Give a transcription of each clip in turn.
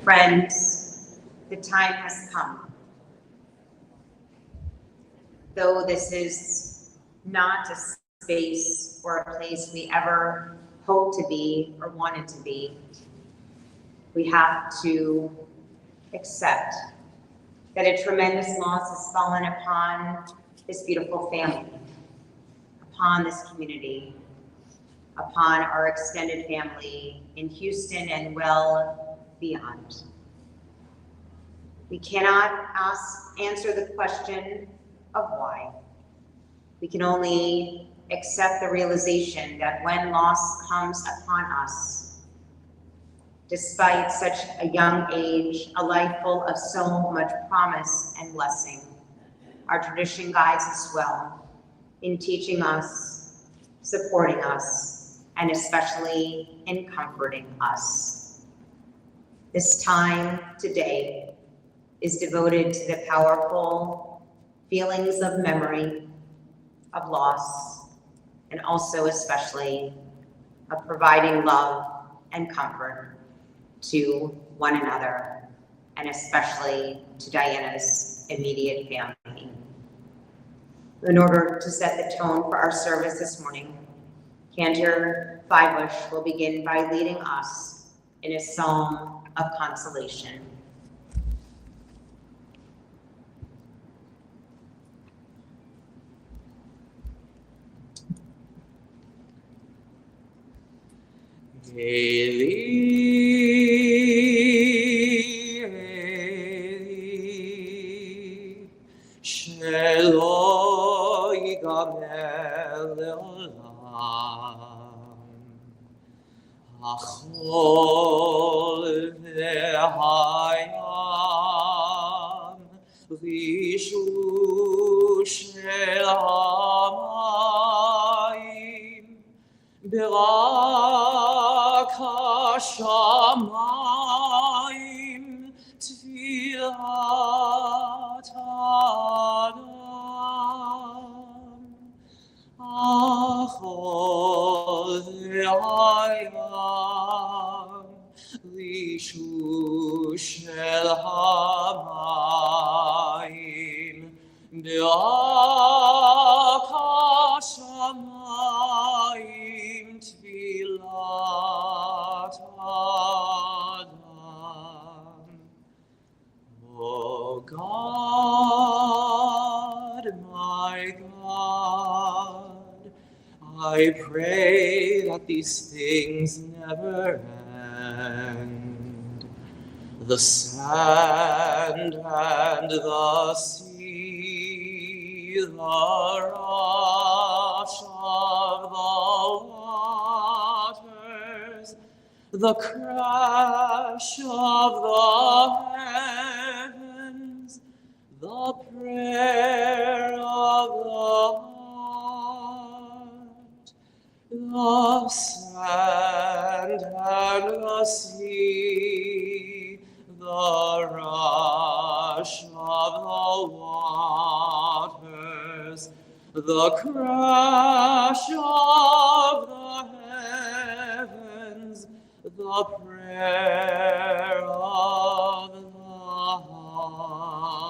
Friends, the time has come. Though this is not a space or a place we ever hoped to be or wanted to be, we have to accept that a tremendous loss has fallen upon this beautiful family, upon this community, upon our extended family in Houston and well beyond. We cannot answer the question of why. We can only accept the realization that when loss comes upon us, despite such a young age, a life full of so much promise and blessing, our tradition guides us well in teaching us, supporting us, and especially in comforting us. This time today is devoted to the powerful feelings of memory, of loss, and also especially of providing love and comfort to one another, and especially to Diana's immediate family. In order to set the tone for our service this morning, Cantor Fivebush will begin by leading us in a psalm of consolation. Eli, Eli, shelo yigamer leolam, achol v'hayam, rishu shel hamayim, השמיים תפילת האדם, אחוז הים, רישוש של המים, ברק השמיים תפילת האדם. Oh God, my God, I pray that these things never end. The sand and the sea, the rush of the crash of the heavens, the prayer of the heart, the sand and the sea, the rush of the waters, the crash of the heavens, the prayer of the heart.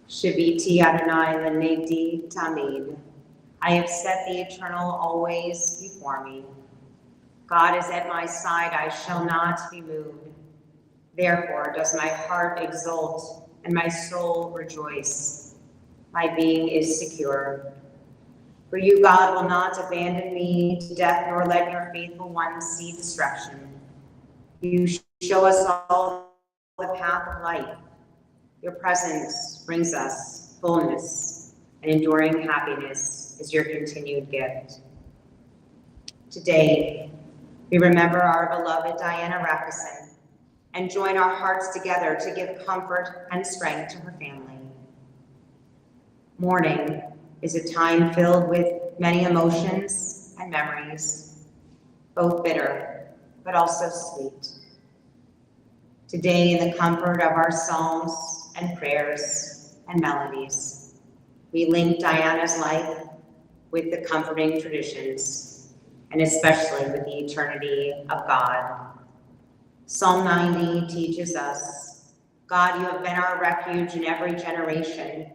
Shaviti Adonai Lenedi Tamid. I have set the eternal always before me. God is at my side, I shall not be moved. Therefore does my heart exult and my soul rejoice. My being is secure. For you, God, will not abandon me to death, nor let your faithful ones see destruction. You show us all the path of life. Your presence brings us fullness, and enduring happiness is your continued gift. Today, we remember our beloved Diana Racusin and join our hearts together to give comfort and strength to her family. Mourning is a time filled with many emotions and memories, both bitter but also sweet. Today, in the comfort of our psalms and prayers, and melodies. We link Diana's life with the comforting traditions, and especially with the eternity of God. Psalm 90 teaches us, God, you have been our refuge in every generation.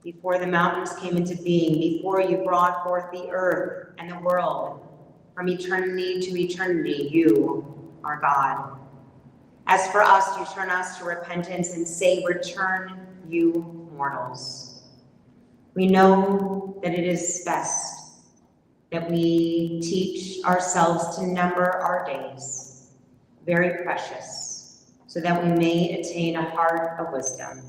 Before the mountains came into being, before you brought forth the earth and the world, from eternity to eternity, you are God. As for us, you turn us to repentance and say, return, you mortals. We know that it is best that we teach ourselves to number our days, very precious, so that we may attain a heart of wisdom,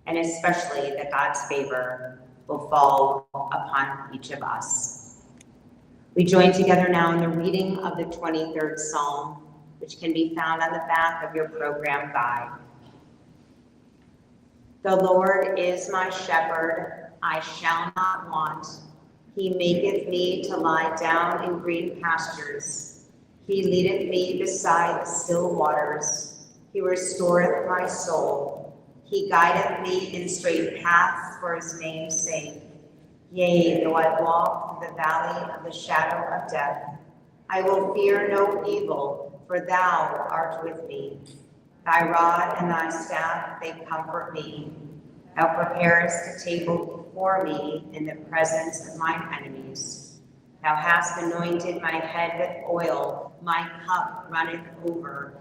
and especially that God's favor will fall upon each of us. We join together now in the reading of the 23rd Psalm, which can be found on the back of your program guide. The Lord is my shepherd, I shall not want. He maketh me to lie down in green pastures. He leadeth me beside the still waters. He restoreth my soul. He guideth me in straight paths for his name's sake. Yea, though I walk through the valley of the shadow of death, I will fear no evil, for thou art with me. Thy rod and thy staff, they comfort me. Thou preparest a table before me in the presence of mine enemies. Thou hast anointed my head with oil, my cup runneth over.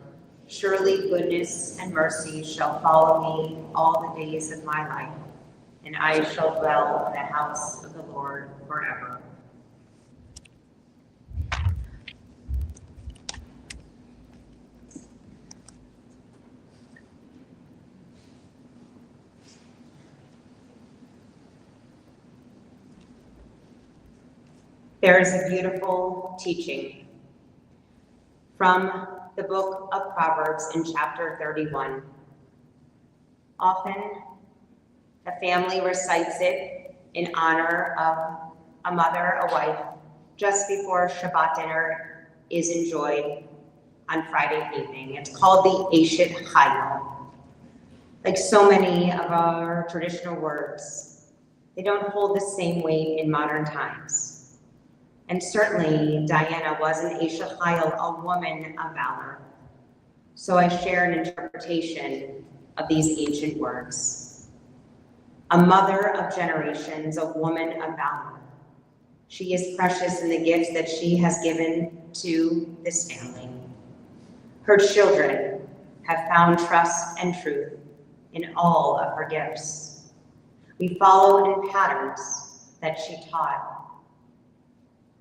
Surely goodness and mercy shall follow me all the days of my life, and I shall dwell in the house of the Lord forever. There is a beautiful teaching from the book of Proverbs in chapter 31. Often, a family recites it in honor of a mother, a wife, just before Shabbat dinner is enjoyed on Friday evening. It's called the Eshet Chayil. Like so many of our traditional words, they don't hold the same weight in modern times. And certainly, Diana was an Eshet Chayil, a woman of valor. So I share an interpretation of these ancient words. A mother of generations, a woman of valor. She is precious in the gifts that she has given to this family. Her children have found trust and truth in all of her gifts. We follow in patterns that she taught.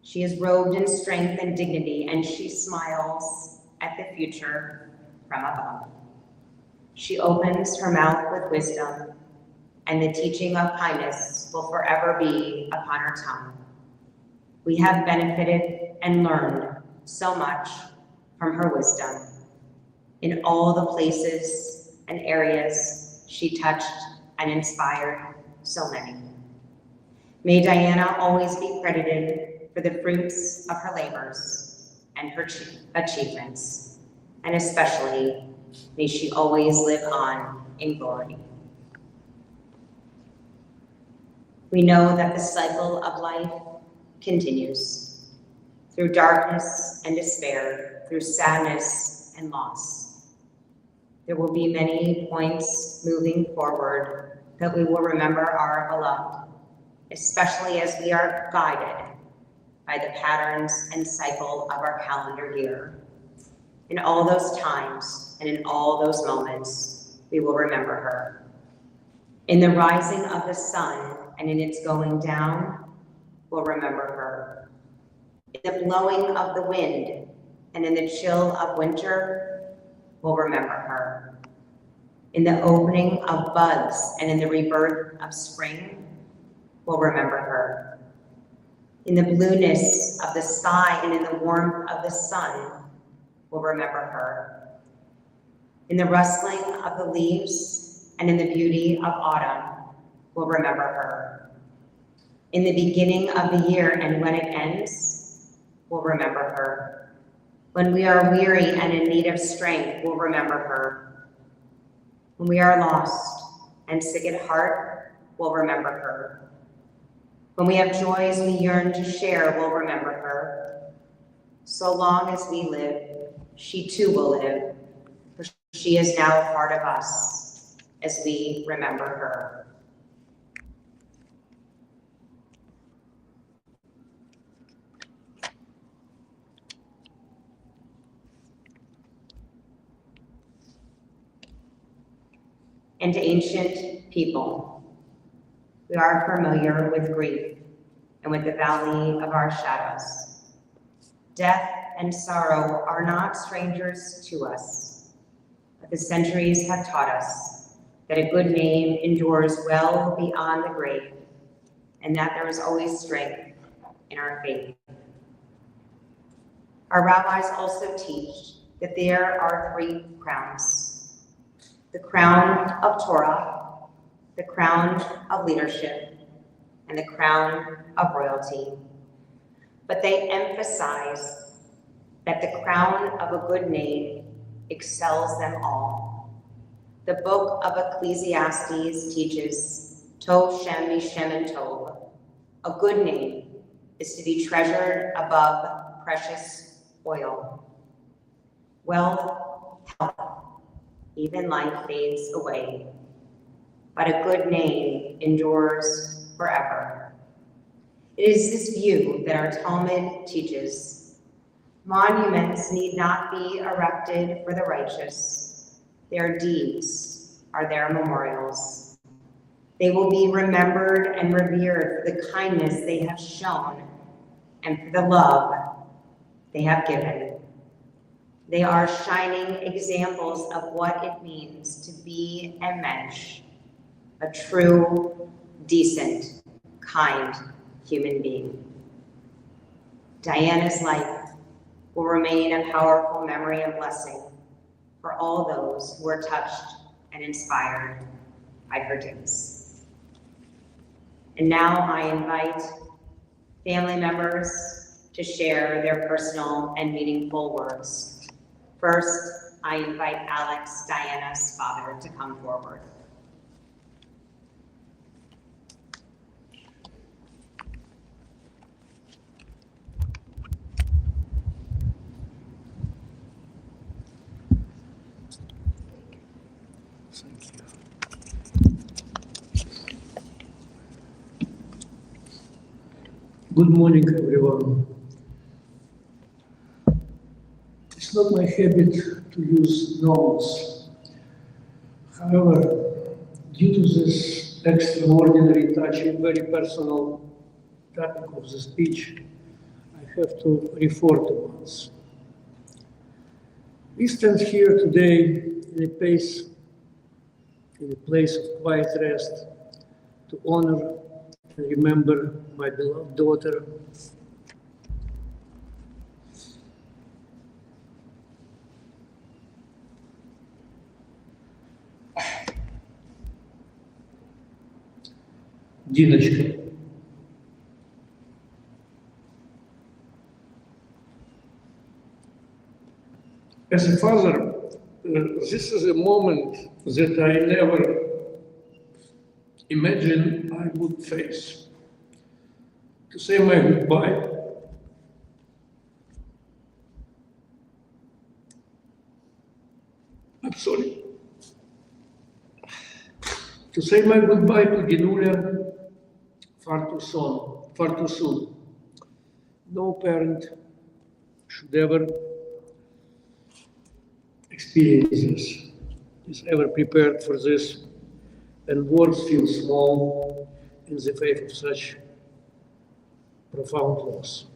She is robed in strength and dignity, and she smiles at the future from above. She opens her mouth with wisdom, and the teaching of kindness will forever be upon her tongue. We have benefited and learned so much from her wisdom in all the places and areas she touched and inspired so many. May Diana always be credited for the fruits of her labors and her achievements, and especially may she always live on in glory. We know that the cycle of life continues through darkness and despair, through sadness and loss. There will be many points moving forward that we will remember our beloved, especially as we are guided by the patterns and cycle of our calendar year. In all those times and in all those moments, we will remember her. In the rising of the sun and in its going down, we'll remember her. In the blowing of the wind and in the chill of winter, we'll remember her. In the opening of buds and in the rebirth of spring, we'll remember her. In the blueness of the sky and in the warmth of the sun, we'll remember her. In the rustling of the leaves and in the beauty of autumn, we'll remember her. In the beginning of the year and when it ends, we'll remember her. When we are weary and in need of strength, we'll remember her. When we are lost and sick at heart, we'll remember her. When we have joys we yearn to share, we'll remember her. So long as we live, she too will live, for she is now a part of us as we remember her. And ancient people, we are familiar with grief and with the valley of our shadows. Death and sorrow are not strangers to us, but the centuries have taught us that a good name endures well beyond the grave, and that there is always strength in our faith. Our rabbis also teach that there are 3 crowns: the crown of Torah, the crown of leadership, and the crown of royalty. But they emphasize that the crown of a good name excels them all. The book of Ecclesiastes teaches, Tov Shem Mishem and Tov. A good name is to be treasured above precious oil. Wealth, health, even life fades away, but a good name endures forever. It is this view that our Talmud teaches. Monuments need not be erected for the righteous. Their deeds are their memorials. They will be remembered and revered for the kindness they have shown and for the love they have given. They are shining examples of what it means to be a mensch, a true, decent, kind human being. Diana's life will remain a powerful memory and blessing for all those who are touched and inspired by her days. And now I invite family members to share their personal and meaningful words. First, I invite Alex, Diana's father, to come forward. Good morning, everyone. It's not my habit to use nouns. However, due to this extraordinary, touching, very personal topic of the speech, I have to refer to ones. We stand here today in a place of quiet rest to honor and remember my beloved daughter, Dinочка. As a father, this is a moment that I never imagined I would face. To say my goodbye, I'm sorry. To say my goodbye to Dinulia far too soon. No parent should ever experience this, is ever prepared for this, and words feel small in the face of such profound loss.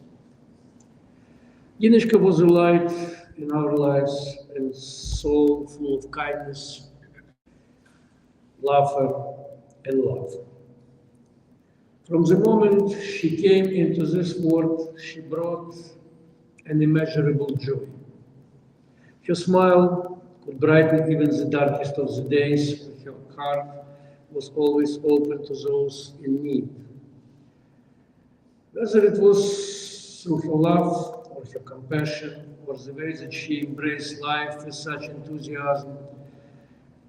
Dinочка was a light in our lives and so full of kindness, laughter, and love. From the moment she came into this world, she brought an immeasurable joy. Her smile could brighten even the darkest of the days, and her heart was always open to those in need. Whether it was through her love or her compassion or the way that she embraced life with such enthusiasm,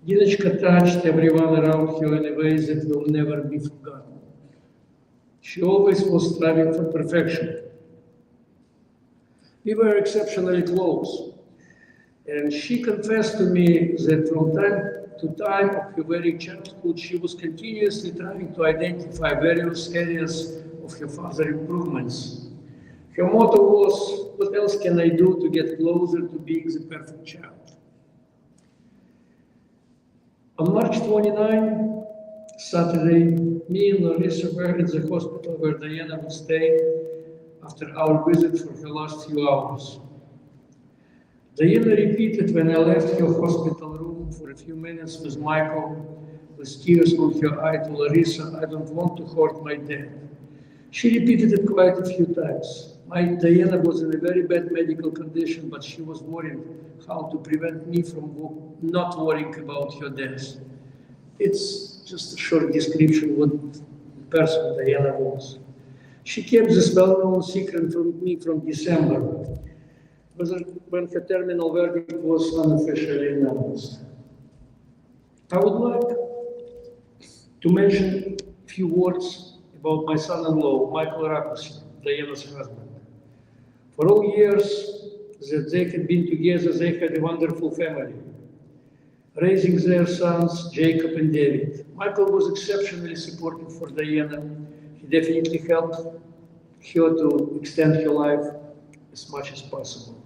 Dinachka touched everyone around her in ways that will never be forgotten. She always was striving for perfection. We were exceptionally close, and she confessed to me that from time to time of her very childhood, she was continuously trying to identify various areas of her father's improvements. Her motto was, what else can I do to get closer to being the perfect child? On March 29, Saturday, me and Larissa were at the hospital where Diana would stay after our visit for her last few hours. Diana repeated when I left her hospital room for a few minutes with Michael, with tears on her eye, to Larissa, I don't want to hurt my dad. She repeated it quite a few times. My Diana was in a very bad medical condition, but she was worried how to prevent me from not worrying about her death. It's just a short description of what person Diana was. She kept this well-known secret from me from December, when her terminal verdict was unofficially announced. I would like to mention a few words about my son-in-law, Michael Racusin, Diana's husband. For all years that they had been together, they had a wonderful family, raising their sons, Jacob and David. Michael was exceptionally supportive for Diana. He definitely helped her to extend her life as much as possible.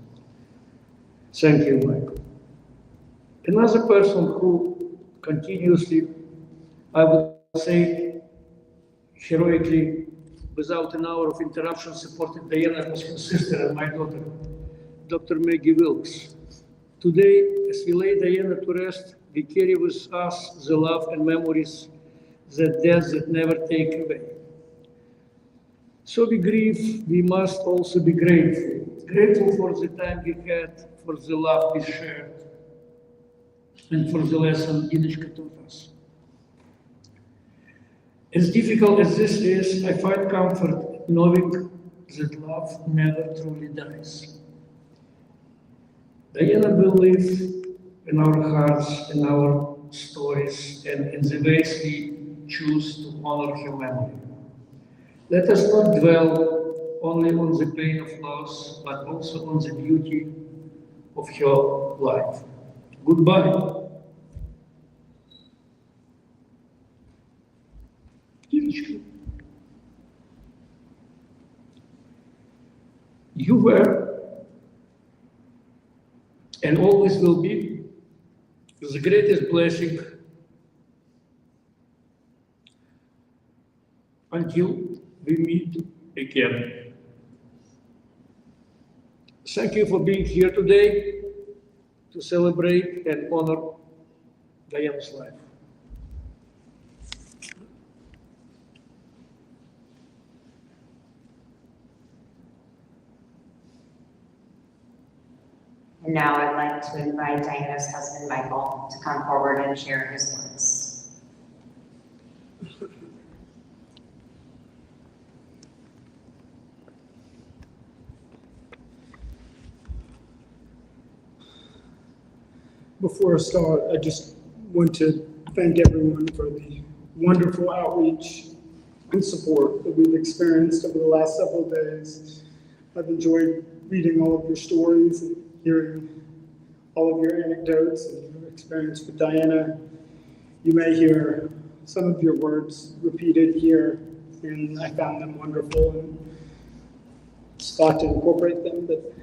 Thank you, Michael. Another person who continuously, I would say, heroically, without an hour of interruption, supported Diana was her sister and my daughter, Dr. Maggie Wilkes. Today, as we lay Diana to rest, we carry with us the love and memories that death that never take away. So we grieve, we must also be grateful. Grateful for the time we had, for the love we shared, and for the lesson Dinachka taught us. As difficult as this is, I find comfort knowing that love never truly dies. Diana will live in our hearts, in our stories, and in the ways we choose to honor her memory. Let us not dwell only on the pain of loss, but also on the beauty of her life. Goodbye. You were and always will be the greatest blessing until we meet again. Thank you for being here today to celebrate and honor Diana's life. And now I'd like to invite Diana's husband, Michael, to come forward and share his words. Before I start, I just want to thank everyone for the wonderful outreach and support that we've experienced over the last several days. I've enjoyed reading all of your stories and hearing all of your anecdotes and your experience with Diana. You may hear some of your words repeated here, and I found them wonderful and sought to incorporate them. But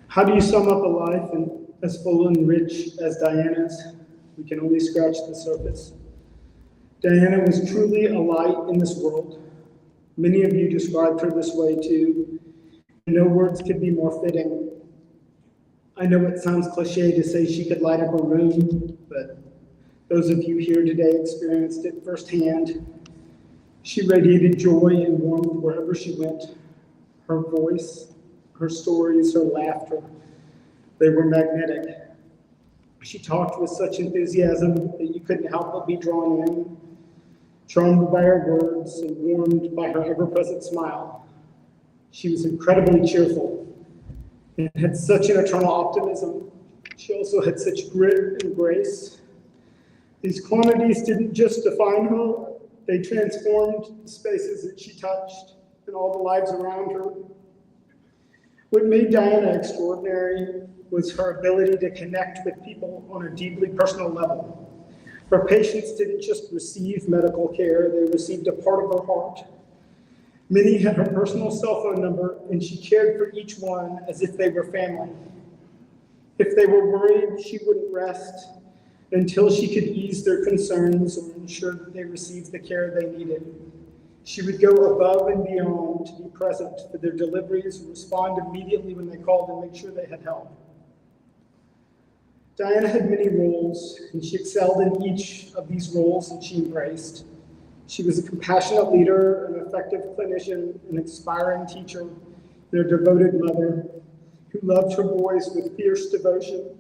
how do you sum up a life as full and rich as Diana's? We can only scratch the surface. Diana was truly a light in this world. Many of you described her this way too. No words could be more fitting. I know it sounds cliche to say she could light up a room, but those of you here today experienced it firsthand. She radiated joy and warmth wherever she went. Her voice, her stories, her laughter, they were magnetic. She talked with such enthusiasm that you couldn't help but be drawn in, charmed by her words and warmed by her ever-present smile. She was incredibly cheerful and had such an eternal optimism. She also had such grit and grace. These qualities didn't just define her, they transformed the spaces that she touched and all the lives around her. What made Diana extraordinary was her ability to connect with people on a deeply personal level. Her patients didn't just receive medical care, they received a part of her heart. Many had her personal cell phone number, and she cared for each one as if they were family. If they were worried, she wouldn't rest until she could ease their concerns or ensure that they received the care they needed. She would go above and beyond to be present for their deliveries and respond immediately when they called and make sure they had help. Diana had many roles, and she excelled in each of these roles that she embraced. She was a compassionate leader, an effective clinician, an inspiring teacher, and a devoted mother who loved her boys with fierce devotion.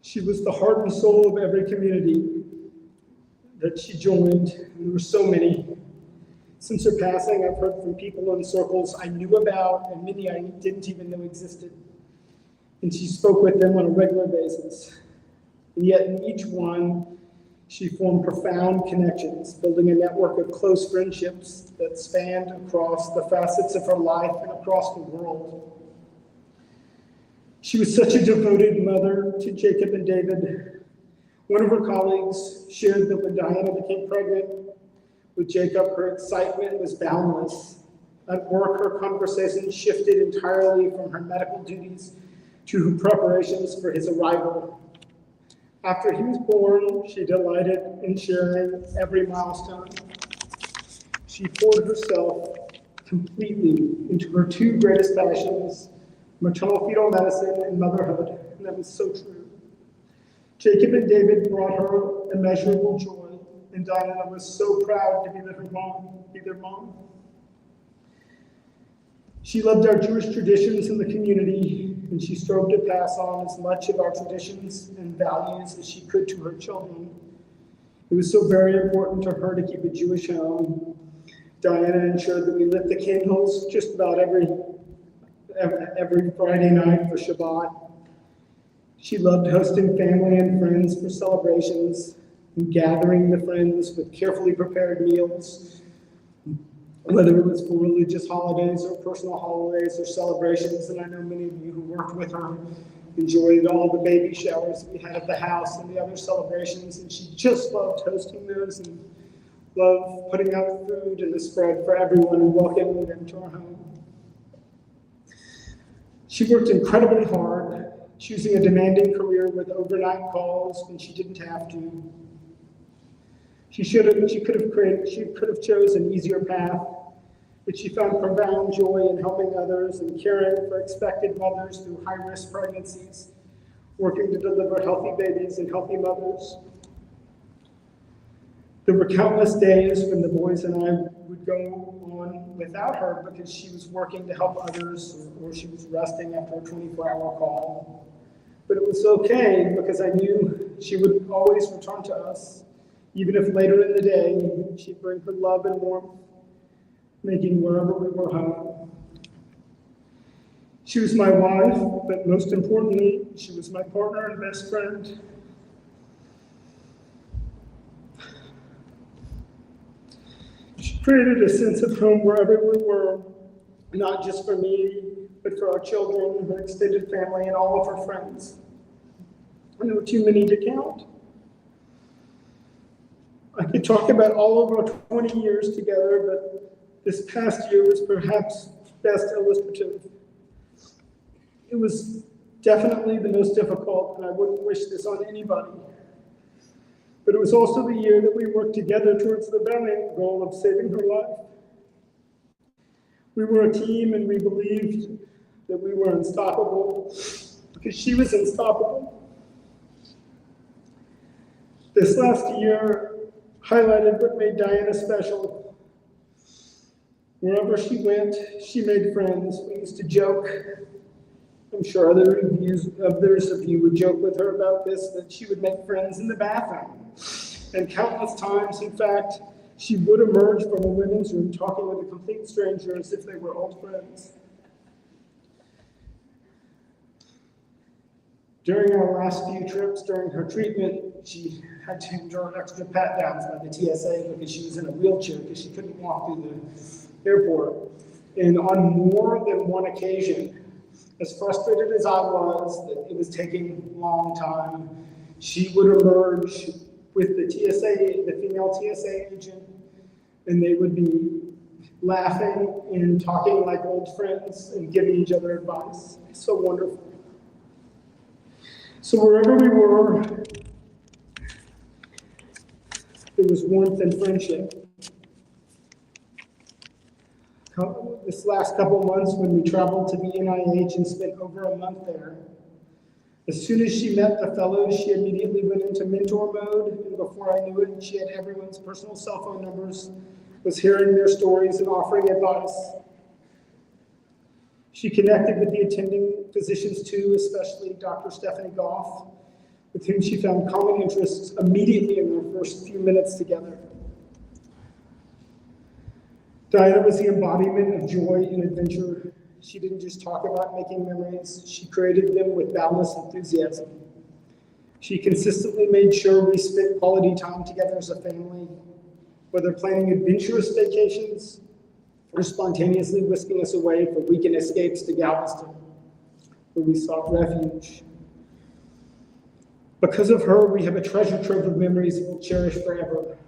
She was the heart and soul of every community that she joined, and there were so many. Since her passing, I've heard from people in circles I knew about and many I didn't even know existed. And she spoke with them on a regular basis. And yet in each one, she formed profound connections, building a network of close friendships that spanned across the facets of her life and across the world. She was such a devoted mother to Jacob and David. One of her colleagues shared that when Diana became pregnant with Jacob, her excitement was boundless. At work, her conversation shifted entirely from her medical duties to her preparations for his arrival. After he was born, she delighted in sharing every milestone. She poured herself completely into her two greatest passions, maternal fetal medicine and motherhood, and that was so true. Jacob and David brought her immeasurable joy, and Diana was so proud to be their mom. She loved our Jewish traditions in the community, and she strove to pass on as much of our traditions and values as she could to her children. It was so very important to her to keep a Jewish home. Diana ensured that we lit the candles just about every Friday night for Shabbat. She loved hosting family and friends for celebrations and gathering the friends with carefully prepared meals, whether it was for religious holidays or personal holidays or celebrations. And I know many of you who worked with her enjoyed all the baby showers that we had at the house and the other celebrations, and she just loved hosting those and loved putting out food and the spread for everyone and welcoming them to our home. She worked incredibly hard, choosing a demanding career with overnight calls when she didn't have to. She could have chosen an easier path, but she found profound joy in helping others and caring for expected mothers through high-risk pregnancies, working to deliver healthy babies and healthy mothers. There were countless days when the boys and I would go on without her because she was working to help others or she was resting after a 24-hour call. But it was okay because I knew she would always return to us. Even if later in the day, she'd bring her love and warmth, making wherever we were home. She was my wife, but most importantly, she was my partner and best friend. She created a sense of home wherever we were, not just for me, but for our children, her extended family, and all of her friends. I know too many to count. I could talk about all of our 20 years together, but this past year was perhaps best illustrative. It was definitely the most difficult, and I wouldn't wish this on anybody. But it was also the year that we worked together towards the valiant goal of saving her life. We were a team, and we believed that we were unstoppable because she was unstoppable. This last year highlighted what made Diana special. Wherever she went, she made friends. We used to joke. I'm sure others of you would joke with her about this, that she would make friends in the bathroom. And countless times, in fact, she would emerge from a women's room talking with a complete stranger as if they were old friends. During our last few trips during her treatment, she had to endure extra pat downs by the TSA because she was in a wheelchair because she couldn't walk through the airport. And on more than one occasion, as frustrated as I was that it was taking a long time, she would emerge with the TSA, the female TSA agent, and they would be laughing and talking like old friends and giving each other advice. It's so wonderful. So wherever we were, there was warmth and friendship. This last couple months when we traveled to the NIH and spent over a month there, as soon as she met the fellows, she immediately went into mentor mode, and before I knew it, she had everyone's personal cell phone numbers, was hearing their stories and offering advice. She connected with the attending physicians too, especially Dr. Stephanie Goff, with whom she found common interests immediately in their first few minutes together. Diana was the embodiment of joy and adventure. She didn't just talk about making memories, she created them with boundless enthusiasm. She consistently made sure we spent quality time together as a family, whether planning adventurous vacations or spontaneously whisking us away for weekend escapes to Galveston, where we sought refuge. Because of her, we have a treasure trove of memories we'll cherish forever.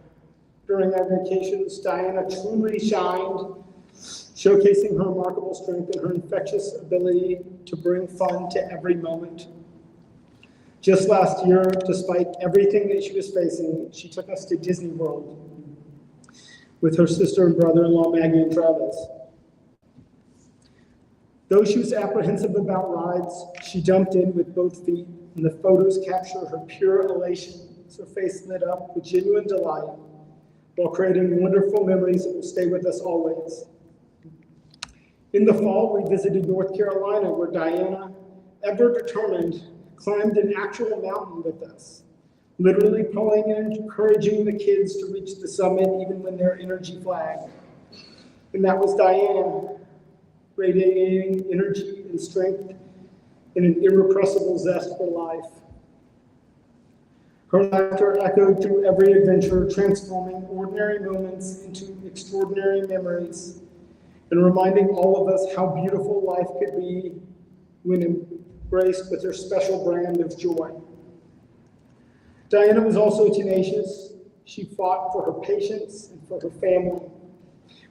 During our vacations, Diana truly shined, showcasing her remarkable strength and her infectious ability to bring fun to every moment. Just last year, despite everything that she was facing, she took us to Disney World with her sister and brother-in-law, Maggie and Travis. Though she was apprehensive about rides, she jumped in with both feet, and the photos capture her pure elation as her face lit up with genuine delight while creating wonderful memories that will stay with us always. In the fall, we visited North Carolina, where Diana, ever determined, climbed an actual mountain with us, literally pulling and encouraging the kids to reach the summit even when their energy flagged. And that was Diana, radiating energy and strength and an irrepressible zest for life. Her laughter echoed through every adventure, transforming ordinary moments into extraordinary memories and reminding all of us how beautiful life could be when embraced with her special brand of joy. Diana was also tenacious. She fought for her patients and for her family.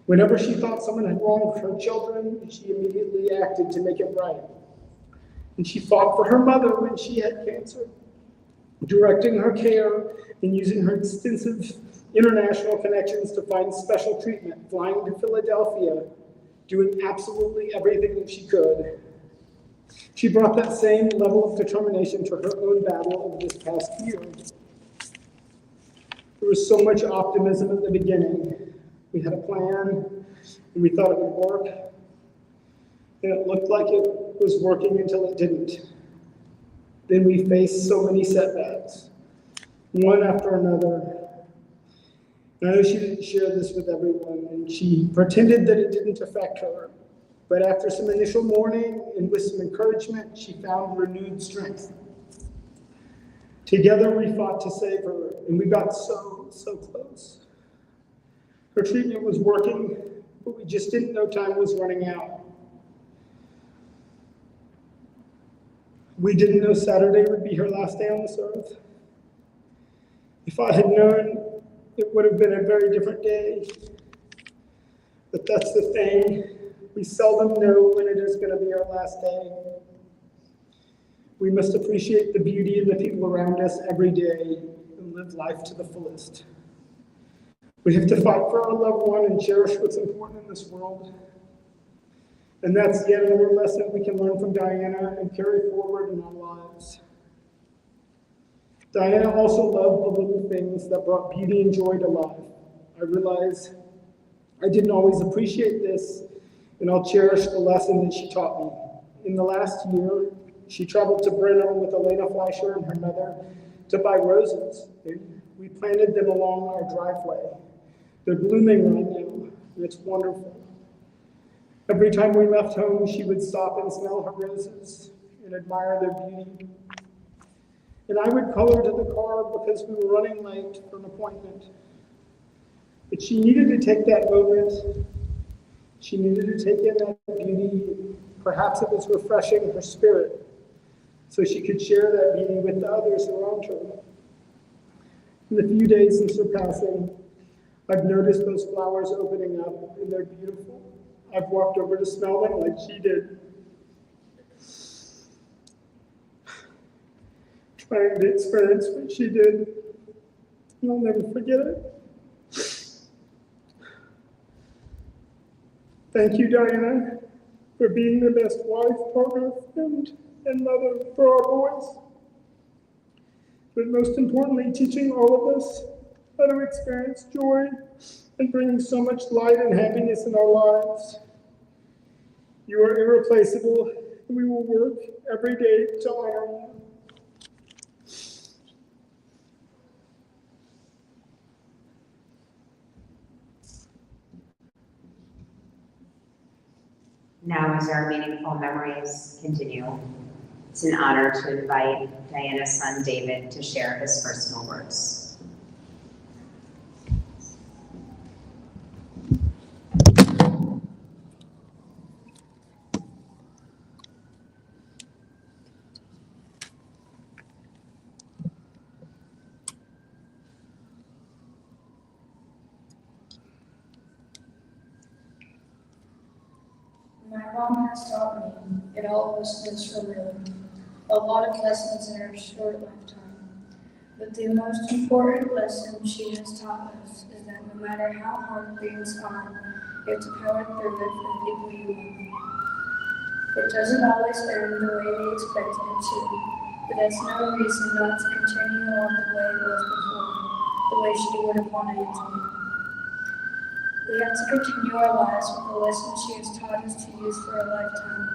Whenever she thought someone had wronged her children, she immediately acted to make it right. And she fought for her mother when she had cancer, directing her care and using her extensive international connections to find special treatment, flying to Philadelphia, doing absolutely everything that she could. She brought that same level of determination to her own battle over this past year. There was so much optimism at the beginning. We had a plan, and we thought it would work, and it looked like it was working until it didn't. Then we faced so many setbacks, one after another. And I know she didn't share this with everyone, and she pretended that it didn't affect her. But after some initial mourning and with some encouragement, she found renewed strength. Together we fought to save her, and we got so close. Her treatment was working, but we just didn't know time was running out. We didn't know Saturday would be her last day on this earth. If I had known, it would have been a very different day. But that's the thing. We seldom know when it is going to be our last day. We must appreciate the beauty in the people around us every day and live life to the fullest. We have to fight for our loved one and cherish what's important in this world. And that's yet another lesson we can learn from Diana and carry forward in our lives. Diana also loved the little things that brought beauty and joy to life. I realize I didn't always appreciate this, and I'll cherish the lesson that she taught me. In the last year, she traveled to Brenham with Elena Fleischer and her mother to buy roses. We planted them along our driveway. They're blooming right now, and it's wonderful. Every time we left home, she would stop and smell her roses and admire their beauty. And I would call her to the car because we were running late for an appointment. But she needed to take that moment. She needed to take in that beauty. Perhaps it was refreshing her spirit so she could share that beauty with the others around her. In the few days since her passing, I've noticed those flowers opening up, and they're beautiful. I've walked over to smell them like she did, trying to experience what she did, and I'll never forget it. Thank you, Diana, for being the best wife, partner, friend, and mother for our boys. But most importantly, teaching all of us how to experience joy and bringing so much light and happiness in our lives. You are irreplaceable, and we will work every day to honor you. Now, as our meaningful memories continue, it's an honor to invite Diana's son, David, to share his personal words. My mom has taught me, it all was for real, a lot of lessons in her short lifetime. But the most important lesson she has taught us is that no matter how hard things are, you have to power through it for the people you love. It doesn't always end the way we expected it to, but that's no reason not to continue on the way it was before, the way she would have wanted it to be. We have to continue our lives with the lessons she has taught us to use for a lifetime.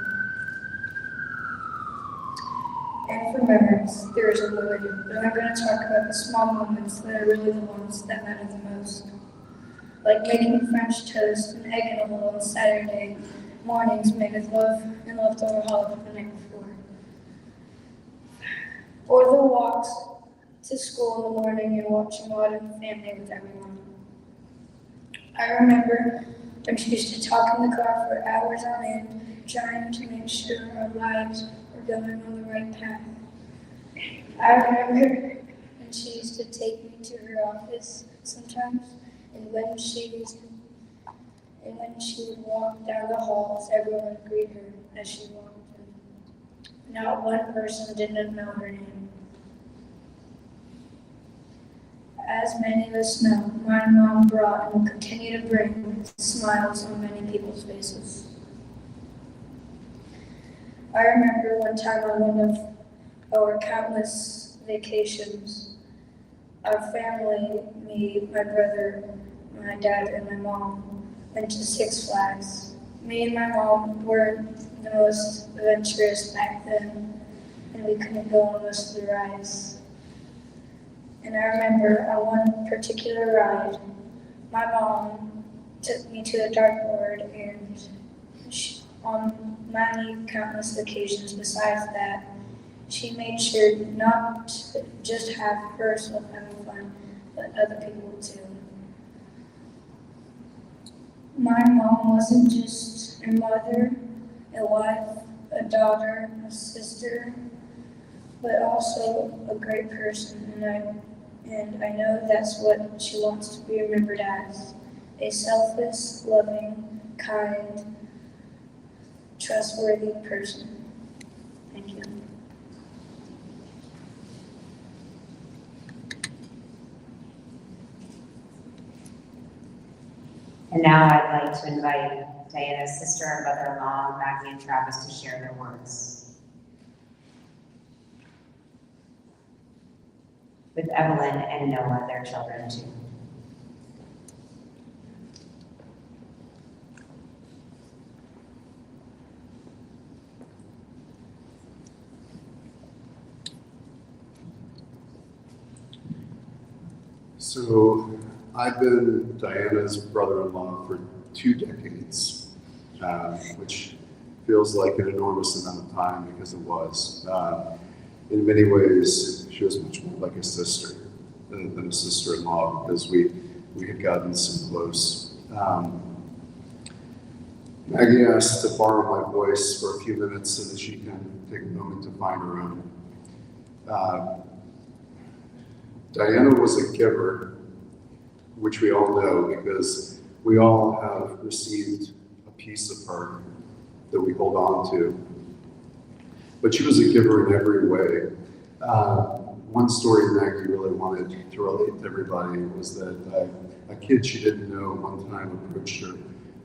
And for memories, there is a word, but I'm going to talk about the small moments that are really the ones that matter the most. Like making French toast and egg in a bowl on Saturday mornings made with love and leftover hollow the night before. Or the walks to school in the morning and watching Modern Family with everyone. I remember when she used to talk in the car for hours on end, trying to make sure our lives were going on the right path. I remember when she used to take me to her office sometimes, and when she would walk down the halls, everyone would greet her as she walked in. Not one person didn't know her name. As many of us know, my mom brought and will continue to bring smiles on many people's faces. I remember one time on one of our countless vacations, our family, me, my brother, my dad, and my mom went to Six Flags. Me and my mom weren't the most adventurous back then, and we couldn't go on most of the rides. And I remember on one particular ride, my mom took me to a dartboard, and on many countless occasions besides that, she made sure not to just have herself having fun, but other people too. My mom wasn't just a mother, a wife, a daughter, a sister, but also a great person, and I know that's what she wants to be remembered as, a selfless, loving, kind, trustworthy person. Thank you. And now I'd like to invite Diana's sister and brother-in-law, Maggie and Travis, to share their words. With Evelyn and Noah, their children too. So I've been Diana's brother-in-law for 2 decades, which feels like an enormous amount of time because it was. in many ways, she was much more like a sister than a sister-in-law because we had gotten so close. Maggie asked to borrow my voice for a few minutes so that she can take a moment to find her own. Diana was a giver, which we all know because we all have received a piece of her that we hold on to. But she was a giver in every way. One story Maggie really wanted to relate to everybody was that a kid she didn't know one time approached her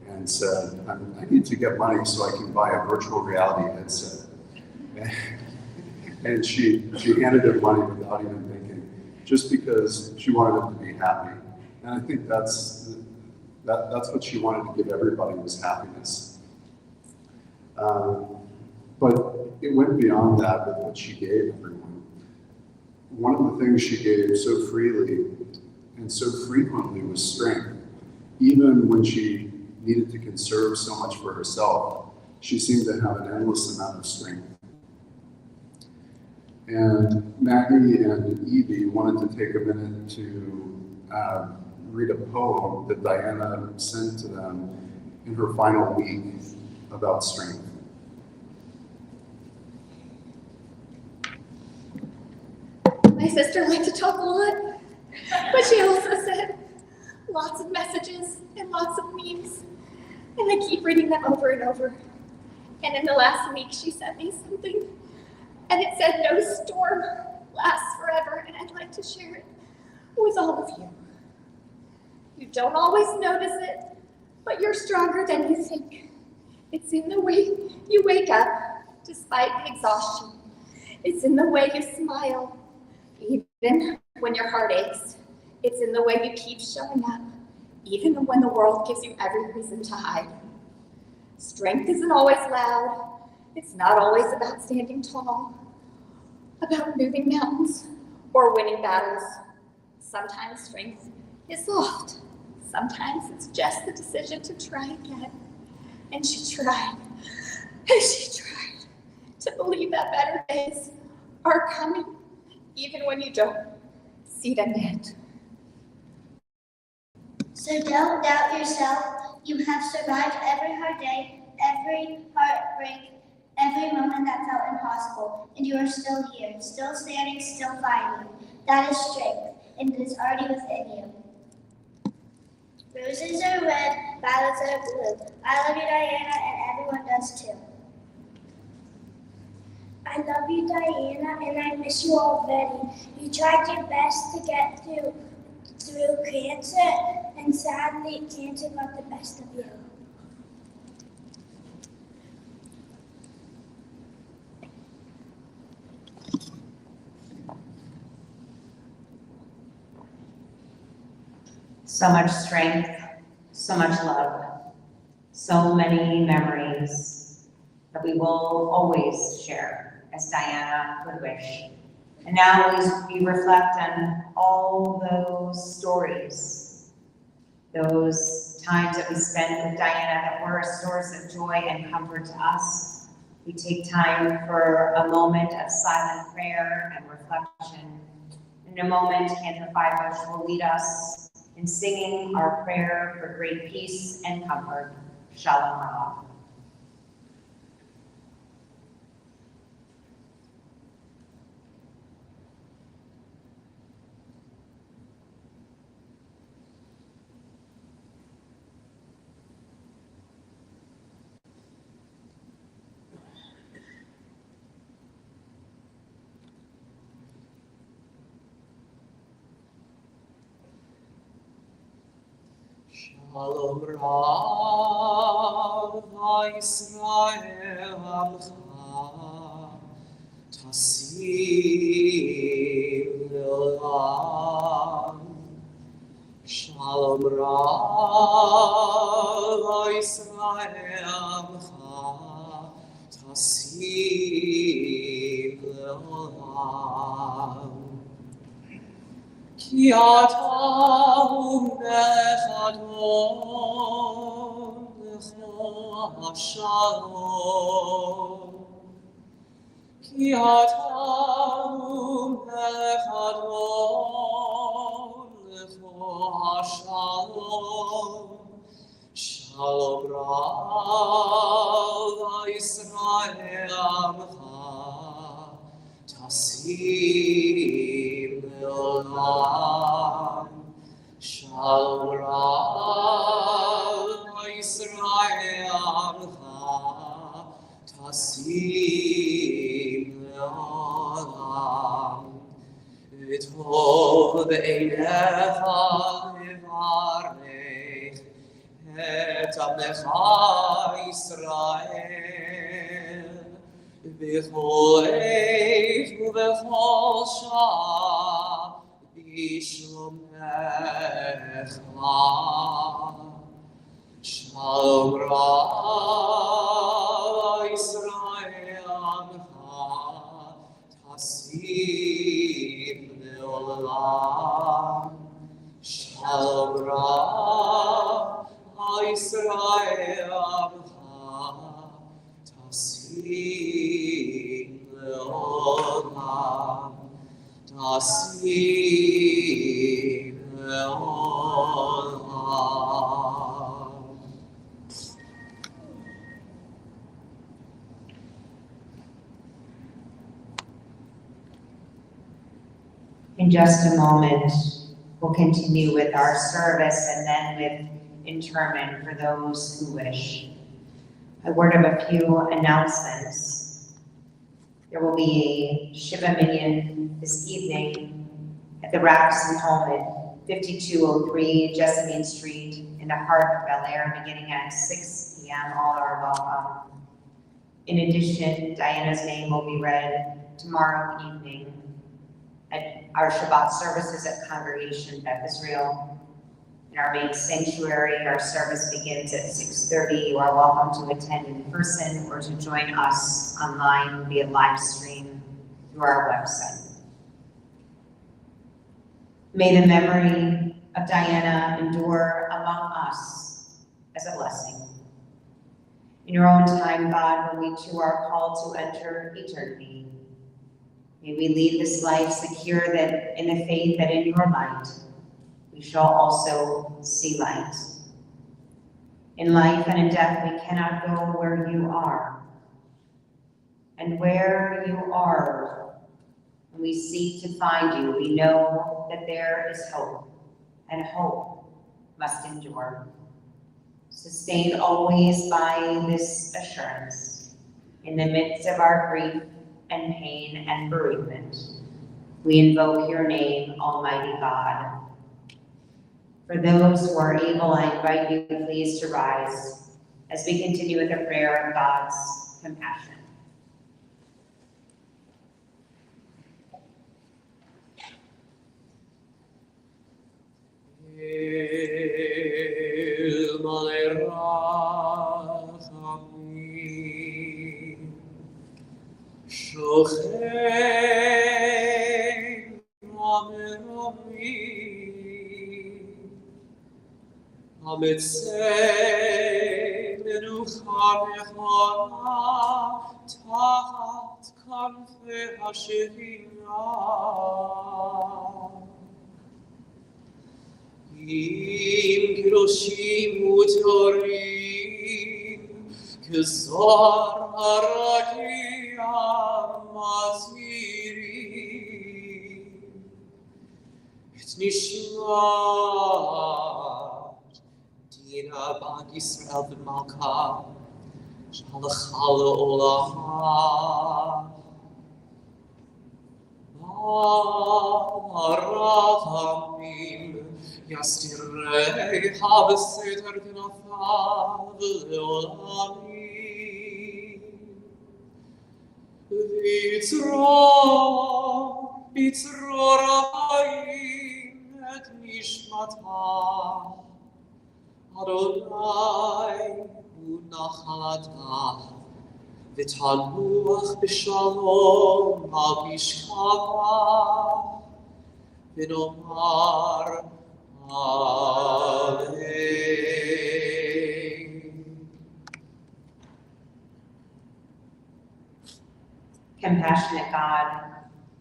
and said, I need to get money so I can buy a virtual reality headset. And she handed him money without even thinking, just because she wanted him to be happy. And I think that's what she wanted to give everybody was happiness. But it went beyond that with what she gave everyone. One of the things she gave so freely and so frequently was strength. Even when she needed to conserve so much for herself, she seemed to have an endless amount of strength. And Maggie and Evie wanted to take a minute to read a poem that Diana sent to them in her final week about strength. My sister liked to talk a lot, but she also said lots of messages and lots of memes, and I keep reading them over and over. And in the last week, she sent me something, and it said, "No storm lasts forever," and I'd like to share it with all of you. You don't always notice it, but you're stronger than you think. It's in the way you wake up, despite the exhaustion. It's in the way you smile, even when your heart aches. It's in the way you keep showing up, even when the world gives you every reason to hide. Strength isn't always loud. It's not always about standing tall, about moving mountains or winning battles. Sometimes strength is soft. Sometimes it's just the decision to try again. And she tried, and she tried to believe that better days are coming, even when you don't see them yet. So don't doubt yourself. You have survived every hard day, every heartbreak, every moment that felt impossible, and you are still here, still standing, still fighting. That is strength, and it is already within you. Roses are red, violets are blue. I love you, Diana, and everyone does too. I love you, Diana, and I miss you already. You tried your best to get through cancer, and sadly, cancer got the best of you. So much strength, so much love, so many memories that we will always share, as Diana would wish. And now as we reflect on all those stories, those times that we spent with Diana that were a source of joy and comfort to us, we take time for a moment of silent prayer and reflection. In a moment, Cantor Five will lead us in singing our prayer for great peace and comfort. Shalom Rav. Shalom Rav Yisrael Amcha Tasim Le'olam. Shalom Rav Yisrael Amcha Tasim Le'olam. Ki ata umech Adon lecha shalom. כי אתה הוא מלך אדון לכו השלום. שלום רב ישראל עמך תשים לעולם. שלום רב ישראל עמך תשים לעולם. וטוב בעיניך לברך את עמך ישראל בכל עת ובכל שעה בשלומך. שלום רב ישראל עמך תשים לעולם. שלום רב ישראל עמך תשים לעולם. תשים לעולם. In just a moment, we'll continue with our service and then with interment for those who wish. A word of a few announcements. There will be a Shiva Minyan this evening at the Racusin home at 5203 Jessamine Street in the heart of Bel Air, beginning at 6 p.m. All are welcome. In addition, Diana's name will be read tomorrow evening at our Shabbat services at Congregation Beth Israel. In our main sanctuary, our service begins at 6:30. You are welcome to attend in person or to join us online via live stream through our website. May the memory of Diana endure among us as a blessing. In your own time, God, when we too are called to enter eternity, may we lead this life secure that in the faith that in your light we shall also see light. In life and in death we cannot go where you are. And where you are, when we seek to find you, we know that there is hope, and hope must endure. Sustained always by this assurance, in the midst of our grief and pain and bereavement, we invoke your name, Almighty God. For those who are able, I invite you please to rise as we continue with a prayer of God's compassion. המצא מנוחה נכונה תחת כנפי השכינה. אם קדושים וטהורים כזוהר הרקיע מזהירים את נשמת דינה בת ישראל ומלכה שהלכה לעולמה. הרחמים יסתיריה בסתר כנפיו לעולמים. בצרור החיים את נשמתה. אדוני הוא נחלתה, ותנוח בשלום על משכבה, ונאמר אמן. compassionate God,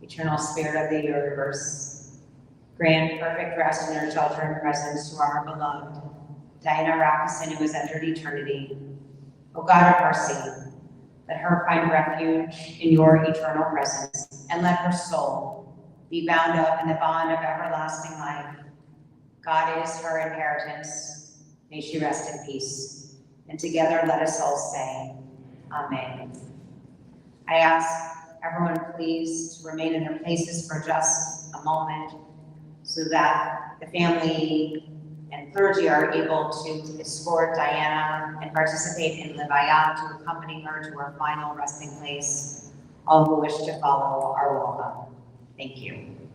eternal spirit of the universe, grant perfect rest in your shelter and presence to our beloved Diana Racusin, who has entered eternity. O God of mercy, let her find refuge in your eternal presence, and let her soul be bound up in the bond of everlasting life. God is her inheritance. May she rest in peace. And together let us all say, Amen. I ask everyone please to remain in their places for just a moment so that the family and clergy are able to escort Diana and participate in Levaya to accompany her to her final resting place. All who wish to follow are welcome. Thank you.